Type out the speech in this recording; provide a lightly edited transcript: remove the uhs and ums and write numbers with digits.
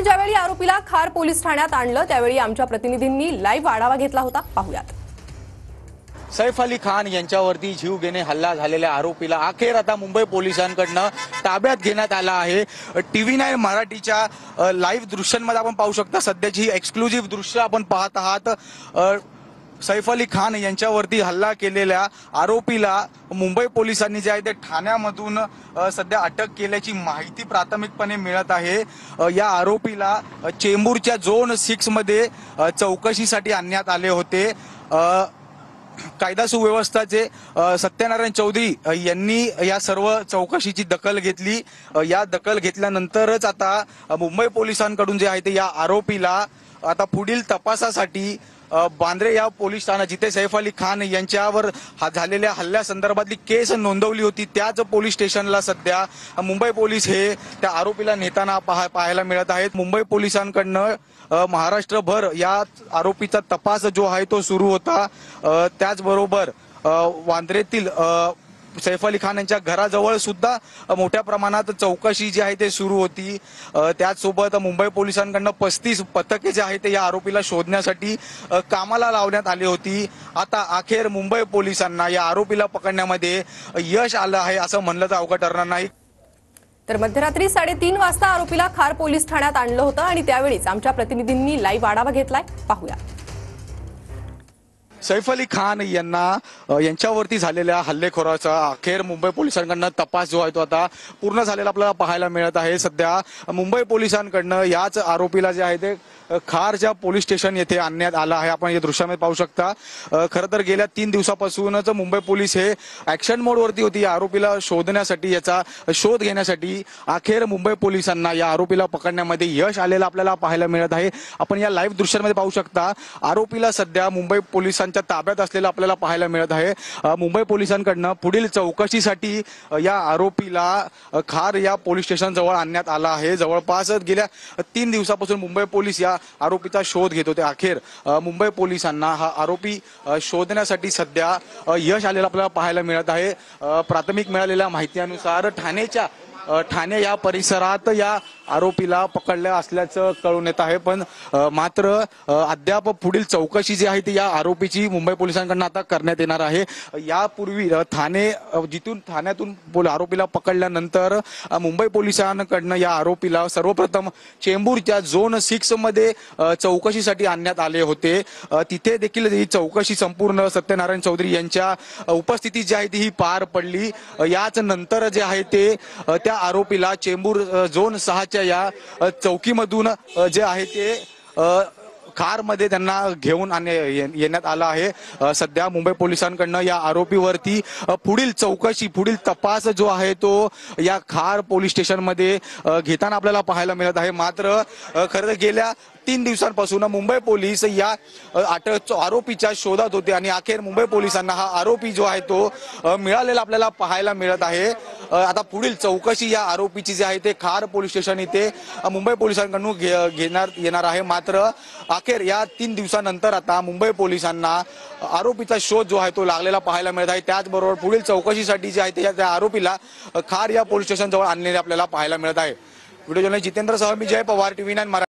पण ज्यावेळी आरोपीला खार पोलीस ठाण्यात आणलं त्यावेळी आमच्या प्रतिनिधींनी लाईव्ह आढावा घेतला होता, पाहूयात। सैफ अली खान यांच्यावरती जीव घेणे हल्ला झालेल्या आरोपीला अखेर आता मुंबई पोलिसांकडनं ताब्यात घेण्यात आला आहे। TV9 मराठीच्या लाईव्ह दृश्यांमध्ये आपण पाहू शकता, सध्याची एक्सक्लुझिव्ह दृश्य आपण पाहत आहात। सैफ अली खान यांच्यावरती हल्ला केलेल्या आरोपीला मुंबई पोलिसांनी जे आहे ते ठाण्यामधून सध्या अटक केल्याची माहिती प्राथमिकपणे मिळत आहे। या आरोपीला चेंबूरच्या झोन 6 मध्ये चौकशीसाठी आणण्यात आले होते। कायदा सुव्यवस्थाचे सत्यनारायण चौधरी यांनी या सर्व चौकशीची दखल घेतली। या दखल घेतल्यानंतरच आता मुंबई पोलिसांकडून जे आहे ते या आरोपीला आता पुढील तपासासाठी बांद्रे या पोलीस ठाणा, जिथे सैफ अली खान यांच्यावर झालेल्या हल्ल्यासंदर्भातली केस नोंदवली होती, त्याच पोलीस स्टेशनला सध्या मुंबई पोलीस हे त्या आरोपीला नेताना पाहायला मिळत आहेत। मुंबई पोलिसांकडनं महाराष्ट्रभर या आरोपीचा तपास जो आहे तो सुरू होता। त्याचबरोबर वांद्रेतील सैफ अली खान यांच्या घराजवळ सुद्धा मोठ्या प्रमाणात चौकशी जी आहे ते सुरू होती। त्याचसोबत मुंबई पोलिसांकडनं 35 पथके जे आहे ते या आरोपीला शोधण्यासाठी कामाला लावण्यात आली होती। आता अखेर मुंबई पोलिसांना या आरोपीला पकडण्यामध्ये यश आलं आहे असं म्हणलं तर अवघड ठरणार नाही। तर मध्यरात्री 3:30 वाजता आरोपीला खार पोलीस ठाण्यात आणलं होतं आणि त्यावेळीच आमच्या प्रतिनिधींनी लाईव्ह आढावा घेतलाय, पाहूया। सैफ अली खान यांच्यावरती झालेल्या हल्लेखोराचा अखेर मुंबई पोलिसांकडनं तपास जो आहे तो आता पूर्ण झालेला आपल्याला पाहायला मिळत आहे। सध्या मुंबई पोलिसांकडनं याच आरोपीला जे आहे ते खारच्या पोलीस स्टेशन येथे आणण्यात आलं आहे। आपण या दृश्यामध्ये पाहू शकता। खरं तर गेल्या 3 दिवसापासूनच मुंबई पोलीस हे ऍक्शन मोडवरती होती। या आरोपीला शोधण्यासाठी, याचा शोध घेण्यासाठी अखेर मुंबई पोलिसांना या आरोपीला पकडण्यामध्ये यश आलेलं आपल्याला पाहायला मिळत आहे। आपण या लाईव्ह दृश्यांमध्ये पाहू शकता, आरोपीला सध्या मुंबई पोलिसांच्या ताब्यात असलेलं आपल्याला पाहायला मिळत आहे। मुंबई पोलिसांकडनं पुढील चौकशीसाठी या आरोपीला खार या पोलीस स्टेशन जवळ आणण्यात आला आहे। जवळपास गेल्या 3 दिवसापासून मुंबई पोलीस या आरोपीचा शोध घेत होते। अखेर मुंबई पोलिसांना हा आरोपी शोधण्यासाठी सध्या यश आलेलं आपल्याला पाहायला मिळत आहे। प्राथमिक मिळालेल्या माहितीनुसार ठाणे या परिसरात या आरोपीला पकडलं असल्याचं कळून येत आहे। पण मात्र अद्याप पुढील चौकशी जी आहे ती या आरोपीची मुंबई पोलिसांकडून आता करण्यात येणार आहे। यापूर्वी ठाण्यातून आरोपीला पकडल्यानंतर मुंबई पोलिसांकडून या आरोपीला सर्वप्रथम चेंबूरच्या झोन 6 मध्ये चौकशीसाठी आणण्यात आले होते। तिथे देखील ही चौकशी संपूर्ण सत्यनारायण चौधरी यांच्या उपस्थितीत जी आहे ती ही पार पडली। याच नंतर जे आहे ते त्या आरोपीला चेंबूर झोन 6 या चौकीमधून जे आहे ते कारमध्ये त्यांना घेऊन येण्यात आलं आहे। सध्या मुंबई पोलिसांकडनं या आरोपीवरती पुढील चौकशी, पुढील तपास जो आहे तो या खार पोलीस स्टेशनमध्ये घेताना आपल्याला पाहायला मिळत आहे। मात्र खरं गेल्या 3 दिवसांपासून मुंबई पोलीस या आरोपीच्या शोधात होते आणि अखेर मुंबई पोलिसांना हा आरोपी जो आहे तो मिळालेला आपल्याला पाहायला मिळत आहे। आता पुढील चौकशी या आरोपीची जी आहे ते खार पोलीस स्टेशन इथे मुंबई पोलिसांकडून येणार आहे। मात्र अखेर या 3 दिवसानंतर आता मुंबई पोलिसांना आरोपीचा शोध जो आहे तो लागलेला पाहायला मिळत आहे। त्याचबरोबर पुढील चौकशीसाठी जे आहे ते त्या आरोपीला खार या पोलीस स्टेशन जवळ आणलेले आपल्याला पाहायला मिळत आहे। व्हिडिओ जर्नलिस्ट जितेंद्र सह मी जय पवार, TV9 मराठी।